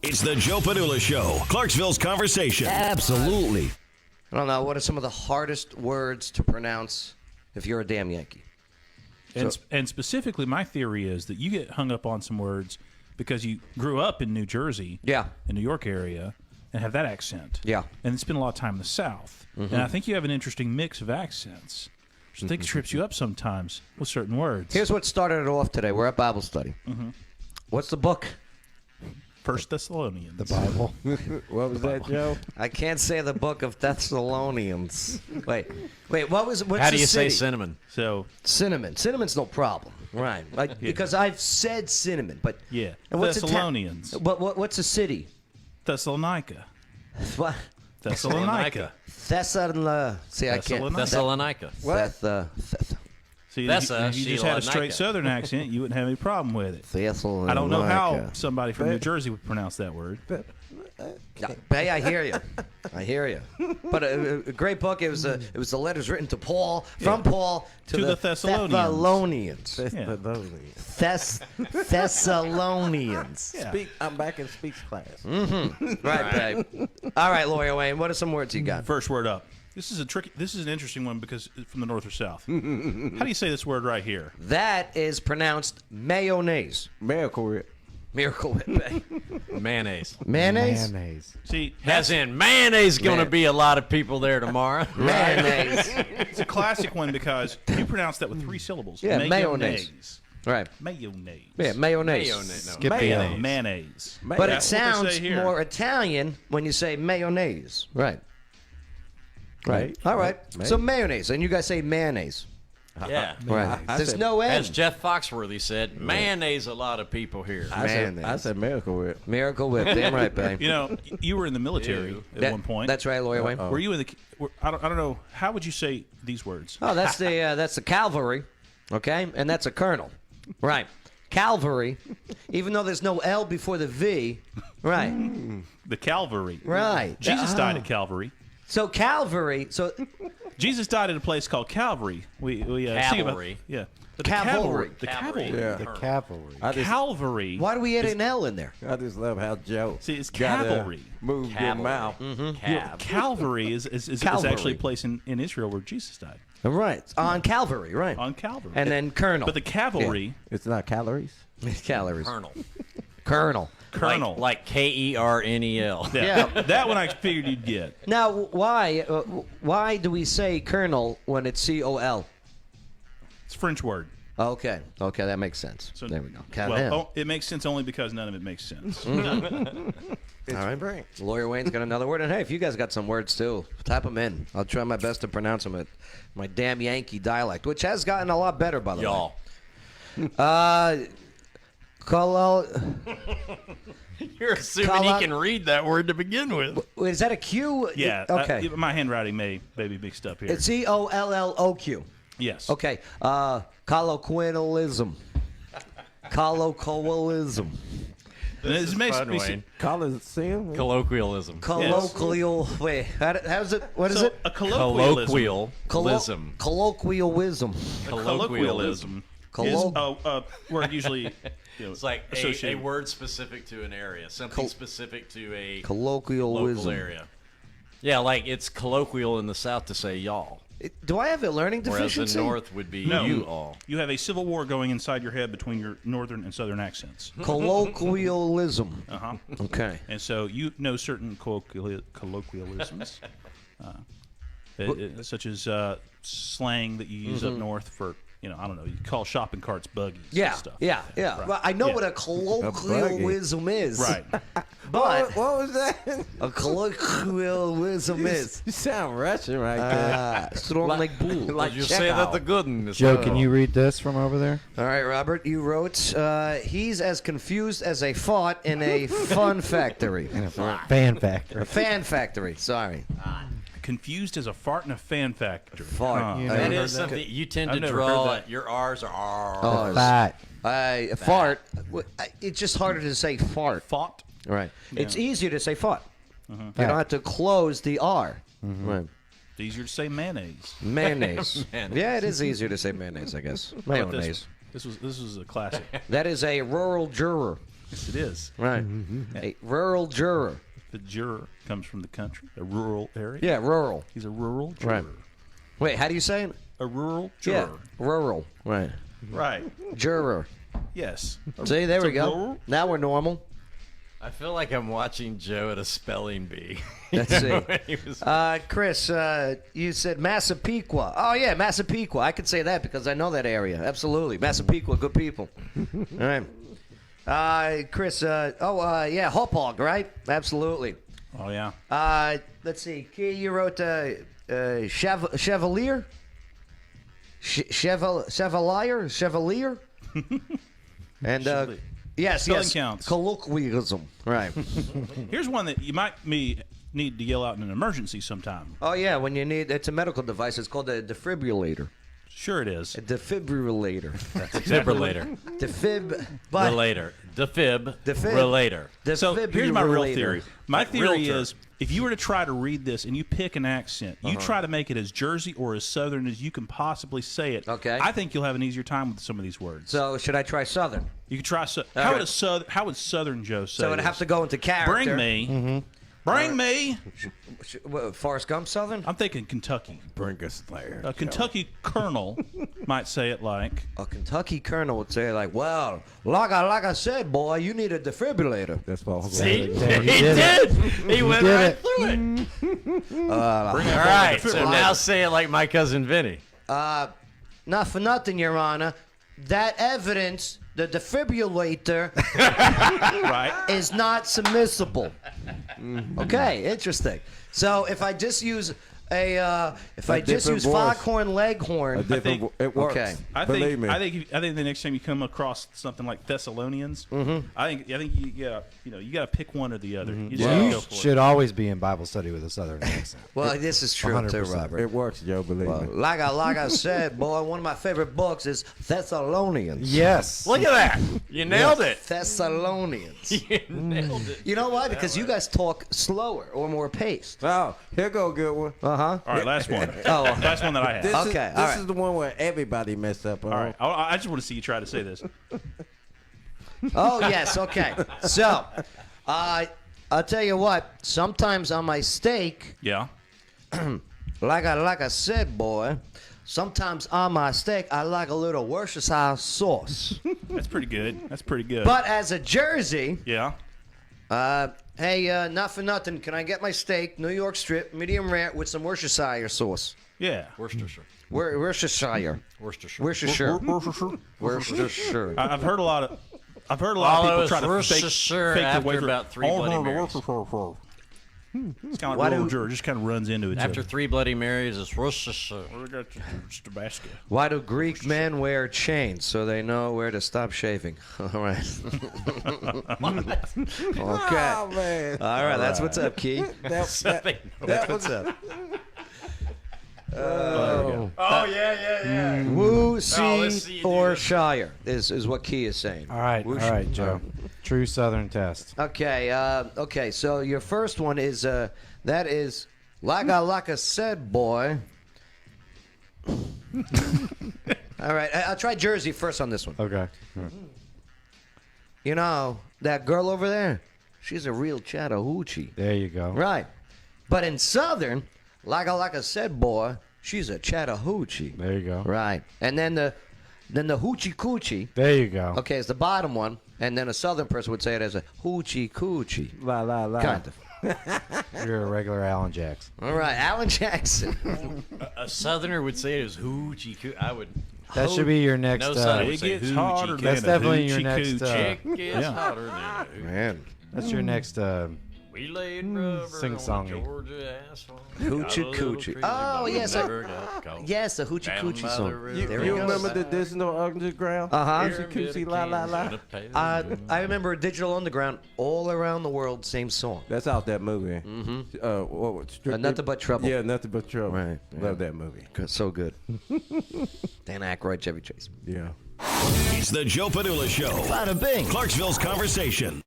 It's the Joe Padula Show, Clarksville's conversation. Absolutely. I don't know. What are some of the hardest words to pronounce if you're a damn Yankee? And specifically, my theory is that you get hung up on some words because you grew up in New Jersey, in New York area, and have that accent. Yeah. And spend a lot of time in the South. And I think you have an interesting mix of accents. Which I think trips you up sometimes with certain words. Here's what started it off today. We're at Bible study. What's the book? First Thessalonians. The Bible. What was that, Joe? I can't say the book of Thessalonians. Wait. What's How do the you say city? cinnamon? So Cinnamon. Cinnamon's no problem. Right. Because I've said cinnamon. But yeah, and what's Thessalonians. What's a city? Thessalonica. What? Thessalonica. See, I can't. Thessalonica. What? See, Thessa, if you just had a straight Southern accent, you wouldn't have any problem with it. Thessalonica. I don't know how somebody from New Jersey would pronounce that word. Hey, I hear you. I hear you. But a great book. It was the letters written to Paul, from Paul to the Thessalonians. Thessalonians. Yeah. I'm back in speech class. Right, babe. All right, Lawyer Wayne, what are some words you got? First word up. This is an interesting one because it's from the north or south. How do you say this word right here? That is pronounced mayonnaise. Miracle Whip. Miracle Whip. babe. Mayonnaise. Mayonnaise? Mayonnaise. See, As in, mayonnaise going to be a lot of people there tomorrow. Mayonnaise. it's a classic one because you pronounce that with 3 syllables. Yeah, mayonnaise. Right. Mayonnaise. Yeah, mayonnaise. No. Skip the O's. Mayonnaise. But That's it what they sounds say here. more Italian when you say mayonnaise. Right. Right. All right. May- So mayonnaise, and you guys say mayonnaise. Yeah. Right. I There's said- no As end. Jeff Foxworthy said, mayonnaise a lot of people here. I said Miracle Whip. Miracle Whip. Damn right, babe. You know, you were in the military at one point. That's right, Lawyer Wayne. Were you in the? I don't know. How would you say these words? Oh, that's the cavalry, okay, and that's a colonel, right? Cavalry, even though there's no L before the V, right? The Calvary. Right. Jesus died at Calvary. So Calvary, so Jesus died at a place called Calvary. We sing about, Cavalry. yeah. But Cavalry. The Cavalry. Cavalry. Yeah. The cavalry. Calvary. why do we add an L in there? I just love how Joe. See, it's gotta cavalry. Move your Cavalry. mouth. Cab. Calvary is Calvary. actually a place in Israel where Jesus died. Right, on Calvary, right? On Calvary. And then colonel. But the cavalry, It's not calories. calories. Colonel. Colonel. colonel. Like Kernel. yeah, that one I figured you'd get. Now, why do we say colonel when it's COL? It's a French word. Okay, that makes sense. So, there we go. Well, it makes sense only because none of it makes sense. All right, Lawyer Wayne's got another word, and hey, if you guys got some words too, type them in. I'll try my best to pronounce them at my damn Yankee dialect, which has gotten a lot better, by the Y'all. way. You're assuming he can read that word to begin with. Is that a Q? Yeah. Okay. My handwriting may be mixed up here. It's COLLOQ. Yes. Okay. Colloquialism. Colloquialism. This makes me see. Coliseum. Colloquialism. Colloquial. Wait. How's it? What is So, it? a colloquialism. Colloquialism. Colloquialism. Colloquialism is a word usually It's like a associated. word specific to an area, something specific to a Colloquialism. local area. Yeah, like it's colloquial in the South to say y'all, Do I have a learning whereas deficiency? the North would be No. you all. You have a civil war going inside your head between your northern and southern accents. Colloquialism. Uh-huh. Okay. And so you know certain colloquialisms, such as slang that you use up north for, I don't know, you call shopping carts buggies Yeah. and stuff. Yeah. Right. Well, I know Yeah. what a colloquialism is. Right. But What was that? a colloquialism is You sound Russian right there. strong like bull. Like You say that the good one is Joe, can you read this from over there? All right, Robert, you wrote, he's as confused as a fart in a fun factory. Fan factor. A fan factory, sorry. Confused as a fart in a fan factory. Fart. Huh. You That never is heard something you tend I've to never draw. heard that. Your R's are R. Oh, Fat. a fart. It's just harder to say fart. Fought. Right. It's easier to say fart. Uh-huh. You don't have to close the R. Right. It's easier to say mayonnaise. Mayonnaise. Mayonnaise. Yeah, it is easier to say mayonnaise, I guess. How about Mayonnaise. This was a classic. That is a rural juror. Yes, it is. Right. A rural juror. The juror comes from the country, a rural area. Yeah, rural. He's a rural juror. Right. Wait, how do you say it? A rural juror. Yeah, rural. Right. Right. Juror. Yes. See, there we go. rural? Now we're normal. I feel like I'm watching Joe at a spelling bee. Let's see. When he was- Chris, you said Massapequa. Oh, yeah, Massapequa. I could say that because I know that area. Absolutely. Massapequa, good people. All right. Chris, yeah, Hopog, right? Absolutely. Oh, yeah. Let's see. Key, you wrote Chevalier? Chevalier? And, yes, Spelling yes. counts. Colloquialism. Right. Here's one that you might need to yell out in an emergency sometime. Oh, yeah, when you need, it's a medical device. It's called a defibrillator. Sure it is. A defibrillator. Defibrillator. Relator. Defibrillator. So here's my real Defibrillator. theory. My Like theory realtor. is if you were to try to read this and you pick an accent, you try to make it as Jersey or as Southern as you can possibly say it. Okay. I think you'll have an easier time with some of these words. So should I try Southern? You could try. How right. would Southern Joe say? So I'd have this? to go into character. Bring me. Bring me. What, Forrest Gump Southern? I'm thinking Kentucky. Bring us there. A Kentucky colonel might say it like, A Kentucky colonel would say like, "Well, like I said, boy, you need a defibrillator." That's what I'm See? saying. He did. He went did right it. through it. All right. So now say it like my cousin Vinny. Not for nothing, Your Honor. That evidence, the defibrillator, right? is not submissible. Okay, interesting. So if I just use different voice. Foghorn Leghorn, think- It works. Okay. I Believe think me. I think the next time you come across something like Thessalonians, I think you got to pick one or the other. You just gotta You go for it. should always be in Bible study with a Southern accent. well, this is true too, 100%. Robert. It works, Joe. Believe Well, me. like I said, boy, one of my favorite books is Thessalonians. Yes. Look at that. You nailed it. Thessalonians. You nailed it. You know why? Because you guys talk slower or more paced. Oh, here go a good one. Uh-huh. All right, last one. Oh. Last one that I have. This Okay, is, all this right. is the one where everybody messed up on. All right, I just want to see you try to say this. Oh, yes, okay. So, I'll tell you what. Sometimes on my steak, Yeah. like I said, boy, sometimes on my steak, I like a little Worcestershire sauce. That's pretty good. That's pretty good. But as a Jersey, yeah. hey, not for nothing, can I get my steak, New York strip, medium rare, with some Worcestershire sauce? Yeah. Worcestershire. Worcestershire. Worcestershire. Worcestershire. Worcestershire. I've heard a lot of people try to fake Worcestershire their after way through. about 3 Bloody Marys. It's kind of Why like Rural do- Juror, just kind of runs into it. After 3 Bloody Marys, it's Worcestershire. Tabasco. Why do Greek men wear chains? So they know where to stop shaving. All right. Okay. Oh, man. All right, that's what's up, Key. That That's what's up. Oh, yeah. Woo, let's see, see you do or this. Shire is what Key is saying. All right, Joe. True Southern test. Okay, okay. So your first one is that is like I said, boy. All right, I'll try Jersey first on this one. Okay. You know that girl over there? She's a real Chattahoochee. There you go. Right. But in Southern, like I said, boy, she's a Chattahoochee. There you go. Right. And then the hoochie coochie. There you go. Okay, is the bottom one, and then a Southern person would say it as a hoochie coochie. La la la. Kind of. You're a regular Alan Jackson. All right, Alan Jackson. A Southerner would say it was hoochie coo. I would. That should be your next. No Southern It would say gets hoochie harder coo. That's than a definitely your hoochie next, coochie. Chick is Yeah. hotter than a hoot. Man. That's your next. We laid rubber Sing-songy. on Georgia asphalt. Hoochie Got a little coochie. crazy, Oh, but yes, never got caught. Yes, the hoochie Down coochie by the song. river. You There he goes. remember the Digital Underground? Uh-huh. Hoochie coochie la la la. I remember Digital Underground all around the world, same song. That's out that movie. Mm-hmm. What was Strictly- Nothing But Trouble. Yeah, Nothing But Trouble. Right, yeah. Love that movie. So good. Dan Aykroyd, Chevy Chase. Yeah. It's the Joe Padula Show. Bada bing. Clarksville's conversation.